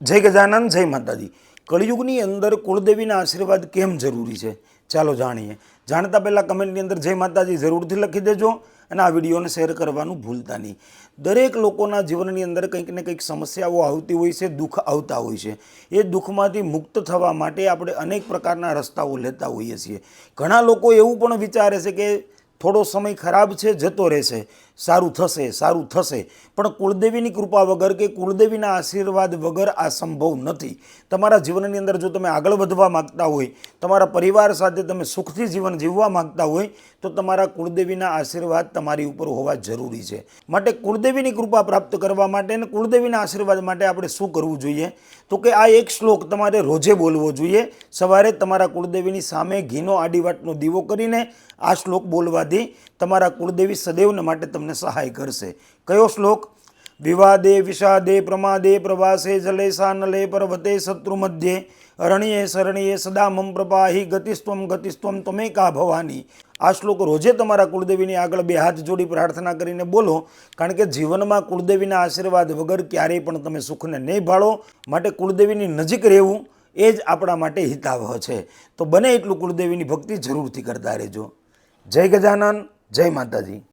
જય ગજાનન, જય માતાજી। કળિયુગની અંદર કુળદેવીના આશીર્વાદ કેમ જરૂરી છે ચાલો જાણીએ। જાણતા પહેલાં કમેન્ટની અંદર જય માતાજી જરૂરથી લખી દેજો અને આ વિડીયોને શેર કરવાનું ભૂલતા નહીં। દરેક લોકોના જીવનની અંદર કંઈક ને કંઈક સમસ્યાઓ આવતી હોય છે, દુઃખ આવતા હોય છે। એ દુઃખમાંથી મુક્ત થવા માટે આપણે અનેક પ્રકારના રસ્તાઓ લેતા હોઈએ છીએ। ઘણા લોકો એવું પણ વિચારે છે કે થોડો સમય ખરાબ છે, જતો રહેશે, સારું થશે, પણ કુળદેવીની કૃપા વગર કે કુળદેવીના આશીર્વાદ વગર આ સંભવ નથી। તમારા જીવનની અંદર જો તમે આગળ વધવા માગતા હોય, તમારા પરિવાર સાથે તમે સુખથી જીવન જીવવા માગતા હોય તો તમારા કુળદેવીના આશીર્વાદ તમારી ઉપર હોવા જરૂરી છે। માટે કુળદેવીની કૃપા પ્રાપ્ત કરવા માટે અને કુળદેવીના આશીર્વાદ માટે આપણે શું કરવું જોઈએ તો કે આ એક શ્લોક તમારે રોજે બોલવો જોઈએ। સવારે તમારા કુળદેવીની સામે ઘીનો આડીવાટનો દીવો કરીને આ શ્લોક બોલવાથી તમારા કુળદેવી સદૈવને માટે તમને સહાય કરશે। કયો શ્લોક? વિવાદે વિષાદે પ્રમાદે પ્રવાસે જલે સાનલે પર્વતે શત્રુ મધ્યે અરણ્યે શરણ્યે સદા મમ પ્રપાહી ગતિસ્ત્વમ ત્વમેકા ભવાની। આ શ્લોક રોજે તમારા કુળદેવીની આગળ બે હાથ જોડી પ્રાર્થના કરીને બોલો, કારણ કે જીવનમાં કુળદેવીના આશીર્વાદ વગર ક્યારેય પણ તમે સુખને નહીં ભાળો। માટે કુળદેવીની નજીક રહેવું એ જ આપણા માટે હિતાવહ છે। તો બને એટલું કુળદેવીની ભક્તિ જરૂરથી કરતા રહેજો। જય ગજાનન, જય માતાજી।